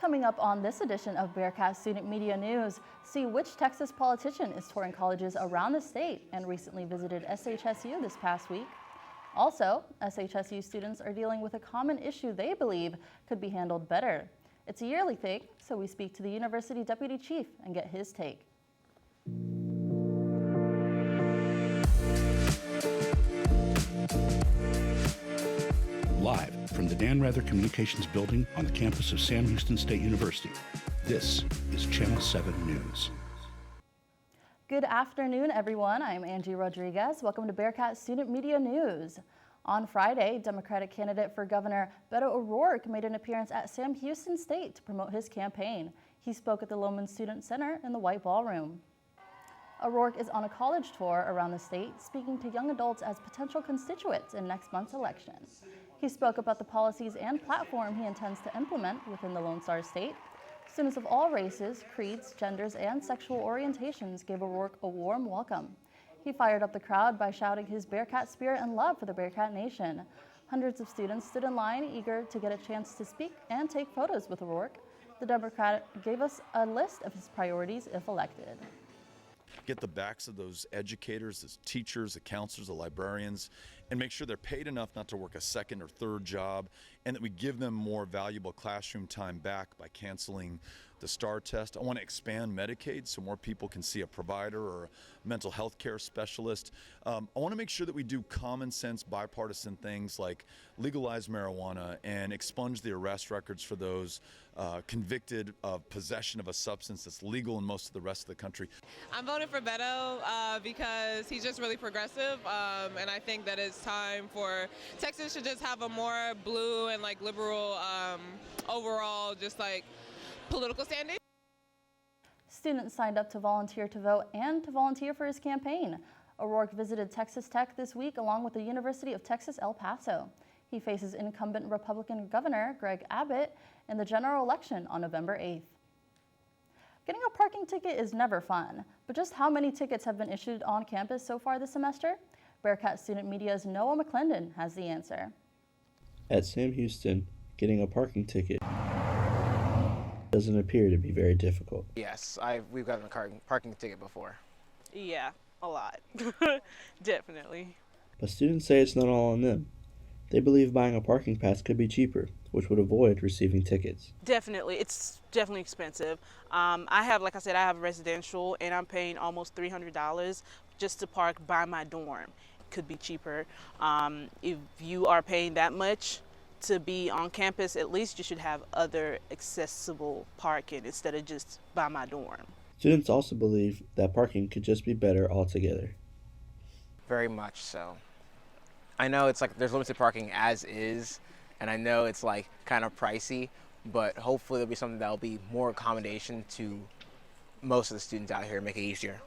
Coming up on this edition of Bearkat Student Media News, see which Texas politician is touring colleges around the state and recently visited SHSU this past week. Also, SHSU students are dealing with a common issue they believe could be handled better. It's a yearly thing, so we speak to the university deputy chief and get his take. Live from the Dan Rather Communications Building on the campus of Sam Houston State University, this is Channel 7 News. Good afternoon, everyone. I'm Angie Rodriguez. Welcome to Bearkat Student Media News. On Friday, Democratic candidate for Governor Beto O'Rourke made an appearance at Sam Houston State to promote his campaign. He spoke at the Loman Student Center in the White Ballroom. O'Rourke is on a college tour around the state, speaking to young adults as potential constituents in next month's election. He spoke about the policies and platform he intends to implement within the Lone Star State. Students of all races, creeds, genders, and sexual orientations gave O'Rourke a warm welcome. He fired up the crowd by shouting his Bearkat spirit and love for the Bearkat Nation. Hundreds of students stood in line, eager to get a chance to speak and take photos with O'Rourke. The Democrat gave us a list of his priorities if elected. Get the backs of those educators, the teachers, the counselors, the librarians, and make sure they're paid enough not to work a second or third job, and that we give them more valuable classroom time back by canceling the STAR test. I want to expand Medicaid so more people can see a provider or a mental health care specialist. I want to make sure that we do common sense bipartisan things like legalize marijuana and expunge the arrest records for those convicted of possession of a substance that's legal in most of the rest of the country. I'm voting for Beto because he's just really progressive, and I think that it's time for Texas to just have a more blue and like liberal overall just like political standing. Students signed up to volunteer to vote and to volunteer for his campaign. O'Rourke visited Texas Tech this week along with the University of Texas El Paso. He faces incumbent Republican Governor Greg Abbott in the general election on November 8th. Getting a parking ticket is never fun, but just how many tickets have been issued on campus so far this semester? Bearkat Student Media's Noah McClendon has the answer. At Sam Houston, getting a parking ticket doesn't appear to be very difficult. Yes, we've gotten a parking ticket before. Yeah, a lot. Definitely. But students say it's not all on them. They believe buying a parking pass could be cheaper, which would avoid receiving tickets. Definitely. It's definitely expensive. I have residential, and I'm paying almost $300 just to park by my dorm. It could be cheaper. If you are paying that much to be on campus, at least you should have other accessible parking instead of just by my dorm. Students also believe that parking could just be better altogether. Very much so. I know it's like there's limited parking as is, and I know it's like kind of pricey, but hopefully there'll be something that'll be more accommodation to most of the students out here, make it easier.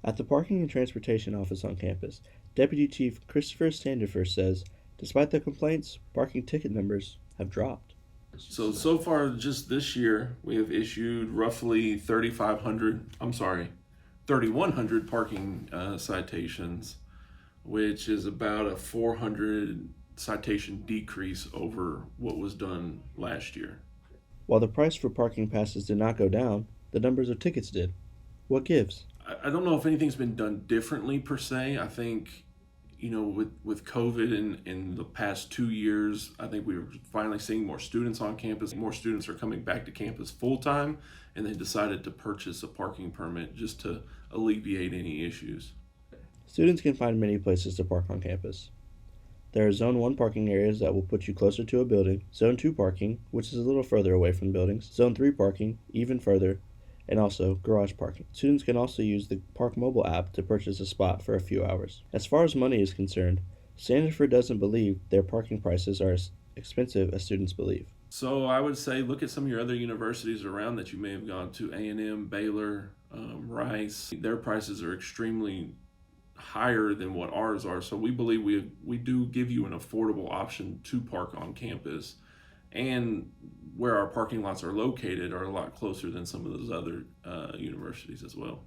At the Parking and Transportation Office on campus, Deputy Chief Christopher Standifer says, despite the complaints, parking ticket numbers have dropped. So far just this year, we have issued roughly 3,100 parking citations, which is about a 400 citation decrease over what was done last year. While the price for parking passes did not go down, the numbers of tickets did. What gives? I don't know if anything's been done differently per se. I think, with COVID in the past 2 years, I think we were finally seeing more students on campus. More students are coming back to campus full time, and they decided to purchase a parking permit just to alleviate any issues. Students can find many places to park on campus. There are Zone 1 parking areas that will put you closer to a building, Zone 2 parking, which is a little further away from buildings, Zone 3 parking, even further, and also garage parking. Students can also use the Park Mobile app to purchase a spot for a few hours. As far as money is concerned, Sanford doesn't believe their parking prices are as expensive as students believe. So I would say look at some of your other universities around that you may have gone to, A&M, Baylor, Rice. Their prices are extremely higher than what ours are. So we believe we do give you an affordable option to park on campus, and where our parking lots are located are a lot closer than some of those other universities as well.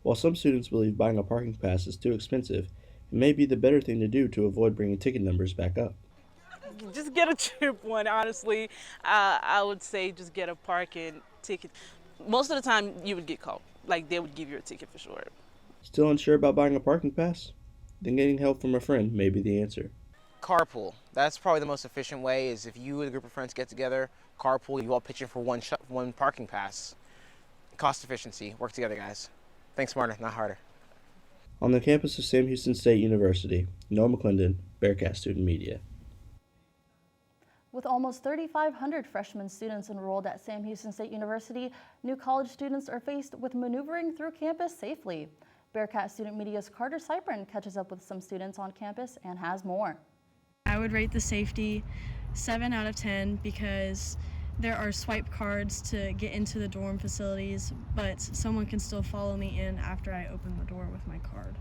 While some students believe buying a parking pass is too expensive, it may be the better thing to do to avoid bringing ticket numbers back up. just get a cheap one, honestly. I would say just get a parking ticket. Most of the time you would get caught. Like, they would give you a ticket for sure. Still unsure about buying a parking pass? Then getting help from a friend may be the answer. Carpool. That's probably the most efficient way, is if you and a group of friends get together, carpool, you all pitch in for one parking pass. Cost efficiency. Work together, guys. Think smarter, not harder. On the campus of Sam Houston State University, Noah McClendon, Bearkat Student Media. With almost 3,500 freshman students enrolled at Sam Houston State University, new college students are faced with maneuvering through campus safely. Bearkat Student Media's Carter Cyprin catches up with some students on campus and has more. I would rate the safety 7 out of 10 because there are swipe cards to get into the dorm facilities, but someone can still follow me in after I open the door with my card.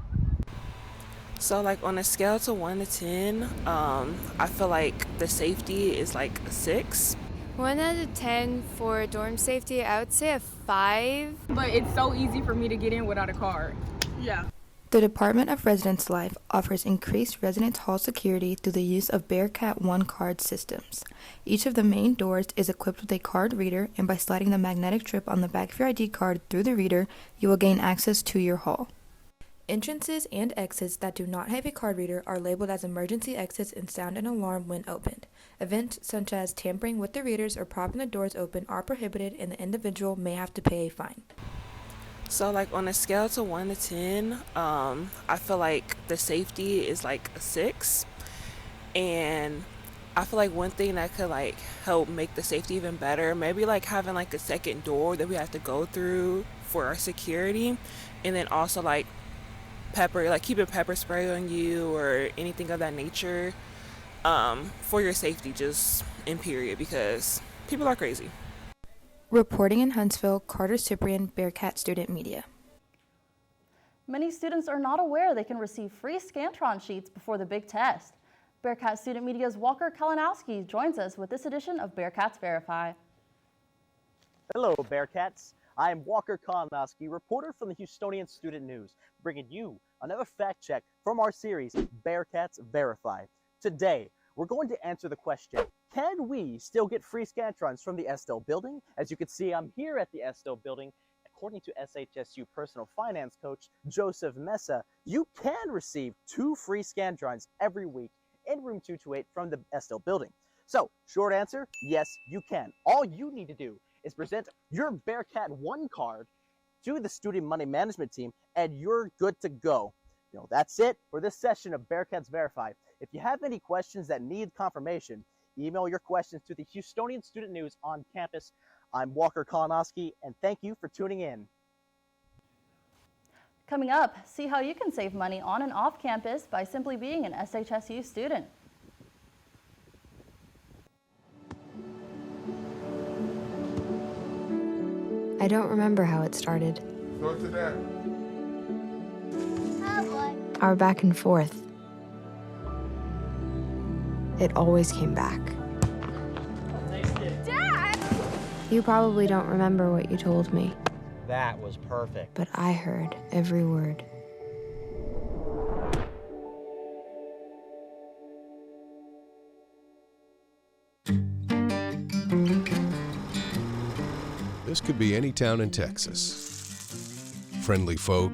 So like on a scale to 1 to 10, I feel like the safety is like a 6. 1 out of 10 for dorm safety, I would say a 5. But it's so easy for me to get in without a card. Yeah. The Department of Residence Life offers increased residence hall security through the use of Bearkat One card systems. Each of the main doors is equipped with a card reader, and by sliding the magnetic strip on the back of your ID card through the reader, you will gain access to your hall. Entrances and exits that do not have a card reader are labeled as emergency exits and sound an alarm when opened. Events such as tampering with the readers or propping the doors open are prohibited, and the individual may have to pay a fine. So like on a scale to 1 to 10, I feel like the safety is like a 6. And I feel like one thing that could like help make the safety even better, maybe like having like a second door that we have to go through for our security, and then also like keeping pepper spray on you or anything of that nature, for your safety, just in period, because people are crazy. Reporting in Huntsville, Carter Cyprian, Bearkat Student Media. Many students are not aware they can receive free Scantron sheets before the big test. Bearkat Student Media's Walker Kalinowski joins us with this edition of Bearkats Verify. Hello, Bearkats. I am Walker Kalinowski, reporter from the Houstonian Student News, bringing you another fact check from our series, Bearkats Verify. Today, we're going to answer the question, can we still get free Scantrons from the Estelle building? As you can see, I'm here at the Estelle building. According to SHSU personal finance coach Joseph Mesa, you can receive 2 free Scantrons every week in room 228 from the Estelle building. So, short answer, yes, you can. All you need to do is present your Bearkat One card to the student money management team, and you're good to go. That's it for this session of Bearkats Verify. If you have any questions that need confirmation, email your questions to the Houstonian Student News on campus. I'm Walker Kalinowski, and thank you for tuning in. Coming up, see how you can save money on and off campus by simply being an SHSU student. I don't remember how it started. Go to that. Our back and forth. It always came back. Dad! You probably don't remember what you told me, That was perfect. but I heard every word. This could be any town in Texas. Friendly folk.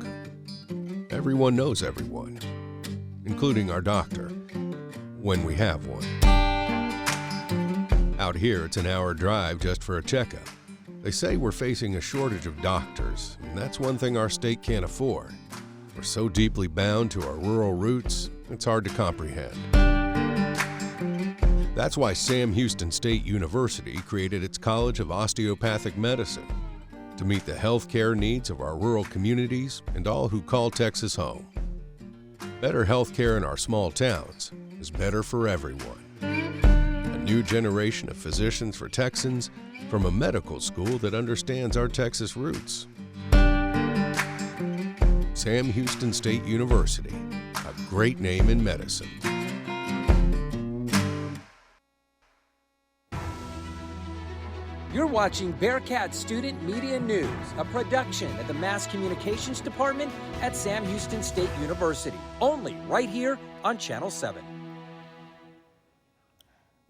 Everyone knows everyone, including our doctor, when we have one. Out here, it's an hour drive just for a checkup. They say we're facing a shortage of doctors, and that's one thing our state can't afford. We're so deeply bound to our rural roots, it's hard to comprehend. That's why Sam Houston State University created its College of Osteopathic Medicine to meet the healthcare needs of our rural communities and all who call Texas home. Better healthcare in our small towns is better for everyone. A new generation of physicians for Texans from a medical school that understands our Texas roots. Sam Houston State University, a great name in medicine. You're watching Bearkat Student Media News, a production of the Mass Communications Department at Sam Houston State University, only right here on Channel 7.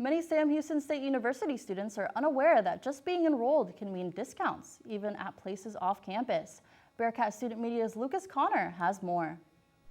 Many Sam Houston State University students are unaware that just being enrolled can mean discounts, even at places off campus. Bearkat Student Media's Lucas Connor has more.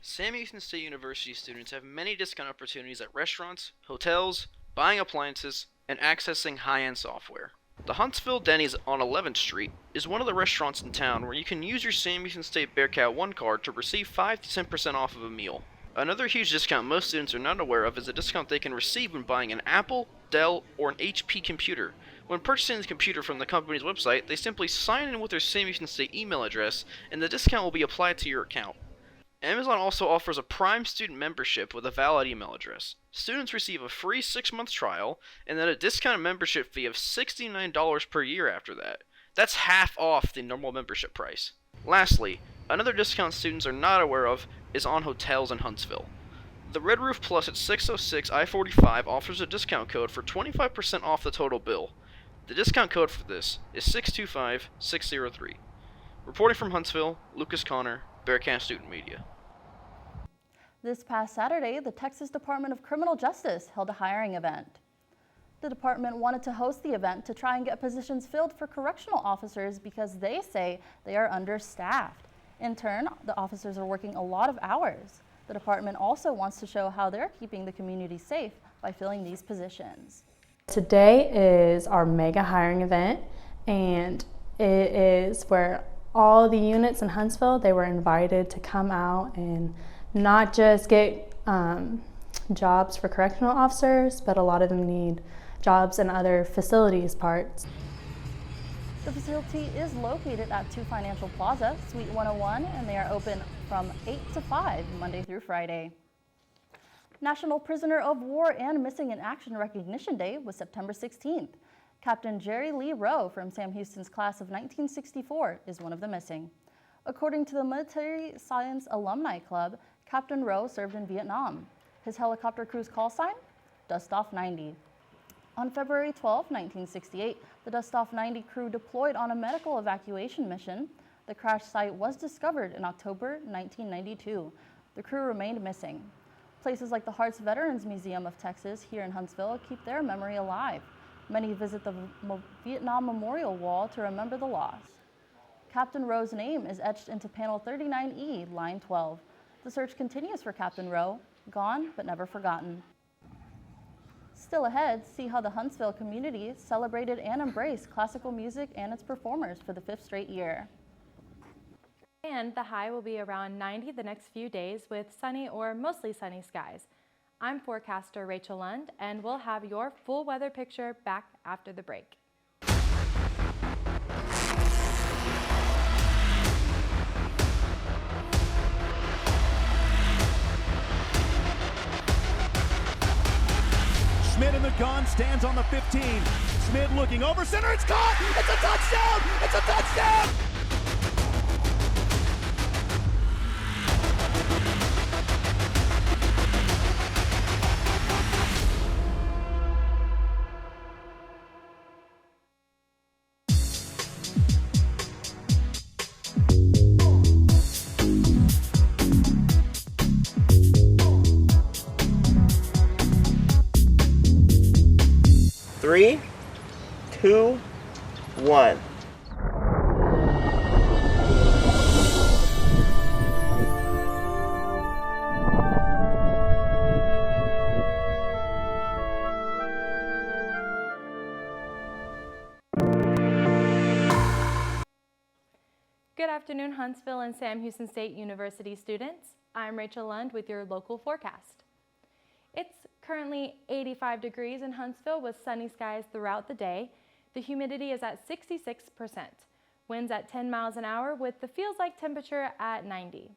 Sam Houston State University students have many discount opportunities at restaurants, hotels, buying appliances, and accessing high-end software. The Huntsville Denny's on 11th Street is one of the restaurants in town where you can use your Sam Houston State Bearkat 1 card to receive 5 to 10% off of a meal. Another huge discount most students are not aware of is a discount they can receive when buying an Apple, Dell, or an HP computer. When purchasing the computer from the company's website, they simply sign in with their Sam Houston State email address, and the discount will be applied to your account. Amazon also offers a Prime student membership with a valid email address. Students receive a free 6-month trial, and then a discounted membership fee of $69 per year after that. That's half off the normal membership price. Lastly, another discount students are not aware of is on hotels in Huntsville. The Red Roof Plus at 606 I-45 offers a discount code for 25% off the total bill. The discount code for this is 625603. Reporting from Huntsville, Lucas Connor, Bearkat Student Media. This past Saturday, the Texas Department of Criminal Justice held a hiring event. The department wanted to host the event to try and get positions filled for correctional officers because they say they are understaffed. In turn, the officers are working a lot of hours. The department also wants to show how they're keeping the community safe by filling these positions. Today is our mega hiring event, and it is where all the units in Huntsville, they were invited to come out and not just get jobs for correctional officers, but a lot of them need jobs in other facilities parts. The facility is located at 2 Financial Plaza, Suite 101, and they are open from 8 to 5, Monday through Friday. National Prisoner of War and Missing in Action Recognition Day was September 16th. Captain Jerry Lee Rowe from Sam Houston's class of 1964 is one of the missing. According to the Military Science Alumni Club, Captain Rowe served in Vietnam. His helicopter crew's call sign? Dustoff 90. On February 12, 1968, the Dustoff 90 crew deployed on a medical evacuation mission. The crash site was discovered in October 1992. The crew remained missing. Places like the Hart's Veterans Museum of Texas here in Huntsville keep their memory alive. Many visit the Vietnam Memorial Wall to remember the loss. Captain Rowe's name is etched into panel 39E, line 12. The search continues for Captain Rowe, gone but never forgotten. Still ahead, see how the Huntsville community celebrated and embraced classical music and its performers for the 5th straight year. And the high will be around 90 the next few days with sunny or mostly sunny skies. I'm forecaster Rachel Lund, and we'll have your full weather picture back after the break. Schmidt in the gun, stands on the 15. Schmidt looking over center, it's caught! It's a touchdown! It's a touchdown! Three, two, one. Good afternoon, Huntsville and Sam Houston State University students. I'm Rachel Lund with your local forecast. It's currently 85 degrees in Huntsville with sunny skies throughout the day. The humidity is at 66%. Winds at 10 miles an hour with the feels like temperature at 90.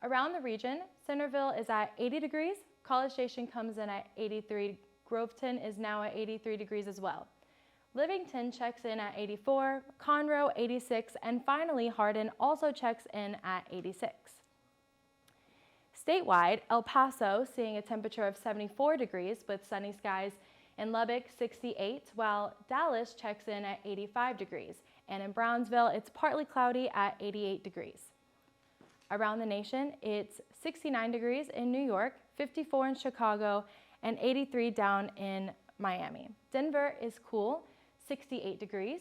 Around the region, Centerville is at 80 degrees, College Station comes in at 83, Groveton is now at 83 degrees as well. Livingston checks in at 84, Conroe 86, and finally Hardin also checks in at 86. Statewide, El Paso seeing a temperature of 74 degrees with sunny skies, in Lubbock 68, while Dallas checks in at 85 degrees, and in Brownsville it's partly cloudy at 88 degrees. Around the nation, it's 69 degrees in New York, 54 in Chicago, and 83 down in Miami. Denver is cool, 68 degrees.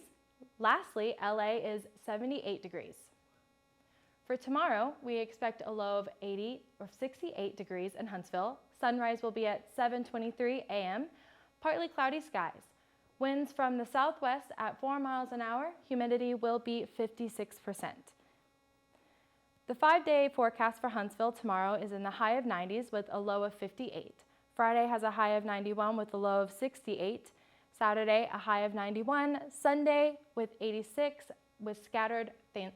Lastly, LA is 78 degrees. For tomorrow, we expect a low of 80 or 68 degrees in Huntsville. Sunrise will be at 7:23 a.m., partly cloudy skies. Winds from the southwest at 4 miles an hour. Humidity will be 56%. The 5-day forecast for Huntsville tomorrow is in the high of 90s with a low of 58. Friday has a high of 91 with a low of 68. Saturday, a high of 91. Sunday with 86 with scattered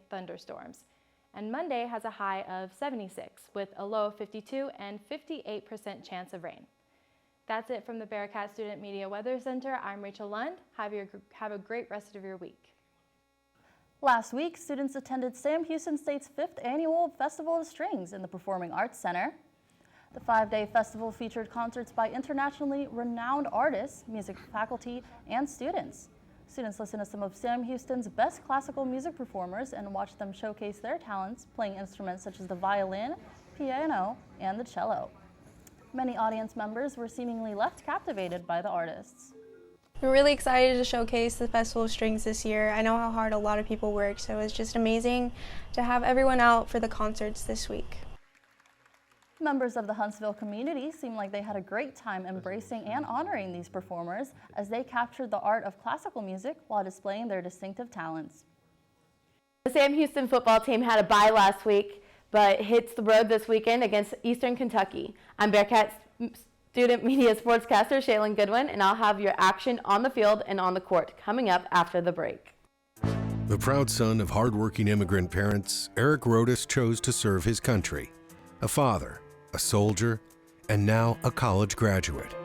thunderstorms. And Monday has a high of 76 with a low of 52 and 58% chance of rain. That's it from the Bearkat Student Media Weather Center. I'm Rachel Lund. Have a great rest of your week. Last week, students attended Sam Houston State's 5th annual Festival of Strings in the Performing Arts Center. The 5-day festival featured concerts by internationally renowned artists, music faculty, and students. Students listened to some of Sam Houston's best classical music performers and watched them showcase their talents playing instruments such as the violin, piano, and the cello. Many audience members were seemingly left captivated by the artists. We're really excited to showcase the Festival of Strings this year. I know how hard a lot of people work, so it's just amazing to have everyone out for the concerts this week. Members of the Huntsville community seem like they had a great time embracing and honoring these performers as they captured the art of classical music while displaying their distinctive talents. The Sam Houston football team had a bye last week, but hits the road this weekend against Eastern Kentucky. I'm Bearkat Student Media Sportscaster Shaylin Goodwin, and I'll have your action on the field and on the court coming up after the break. The proud son of hardworking immigrant parents, Eric Rodas chose to serve his country. A father, a soldier, and now a college graduate.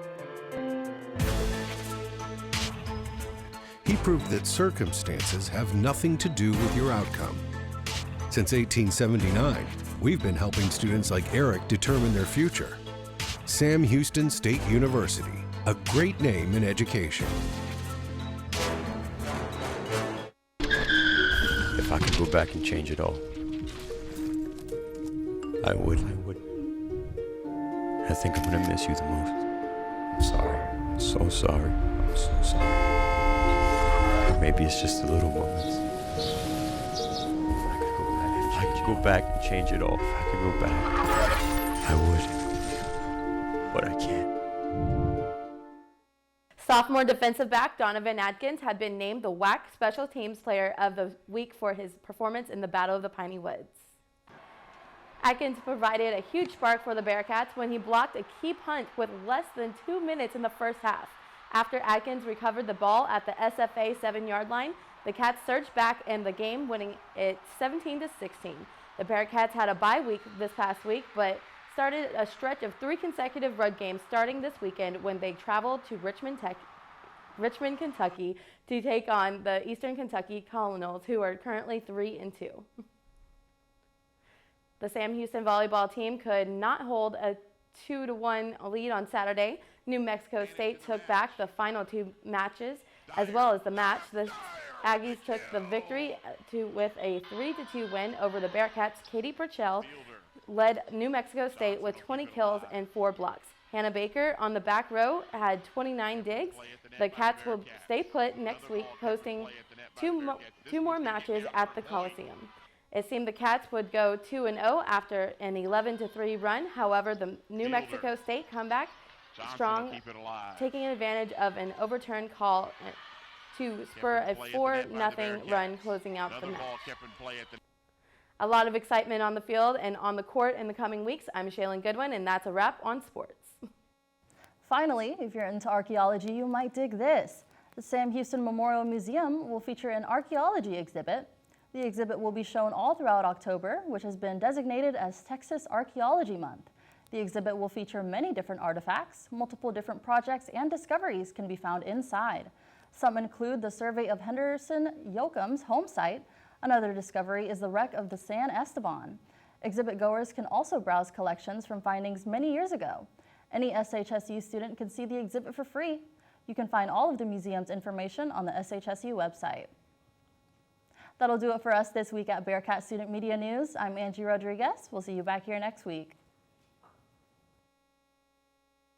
He proved that circumstances have nothing to do with your outcome. Since 1879, we've been helping students like Eric determine their future. Sam Houston State University, a great name in education. If I could go back and change it all, I would. I think I'm gonna miss you the most. I'm sorry. I'm so sorry. I'm so sorry. Maybe it's just the little moments. If I could go back and change it all, if I could go back, I would. But I can't. Sophomore defensive back Donovan Adkins had been named the WAC Special Teams Player of the Week for his performance in the Battle of the Piney Woods. Atkins provided a huge spark for the Bearkats when he blocked a key punt with less than 2 minutes in the first half. After Atkins recovered the ball at the SFA 7-yard line, the Cats surged back in the game, winning it 17-16. The Bearkats had a bye week this past week, but started a stretch of 3 consecutive road games starting this weekend when they traveled to Richmond, Kentucky to take on the Eastern Kentucky Colonels, who are currently 3-2. The Sam Houston volleyball team could not hold a 2-1 lead on Saturday. New Mexico State took back the final 2 matches as well as the match. The Aggies took the victory with a 3-2 win over the Bearkats. Katie Purcell led New Mexico State with 20 kills and 4 blocks. Hannah Baker on the back row had 29 digs. The Cats will stay put next week, hosting two more matches at the Coliseum. It seemed the Cats would go 2-0 after an 11-3 run. However, the New Mexico State comeback strong, taking advantage of an overturned call to spur a 4-0 run, closing out the match. A lot of excitement on the field and on the court in the coming weeks. I'm Shaylin Goodwin, and that's a wrap on sports. Finally, if you're into archaeology, you might dig this. The Sam Houston Memorial Museum will feature an archaeology exhibit. The exhibit will be shown all throughout October, which has been designated as Texas Archaeology Month. The exhibit will feature many different artifacts. Multiple different projects and discoveries can be found inside. Some include the survey of Henderson Yoakum's home site. Another discovery is the wreck of the San Esteban. Exhibit goers can also browse collections from findings many years ago. Any SHSU student can see the exhibit for free. You can find all of the museum's information on the SHSU website. That'll do it for us this week at Bearkat Student Media News. I'm Angie Rodriguez. We'll see you back here next week.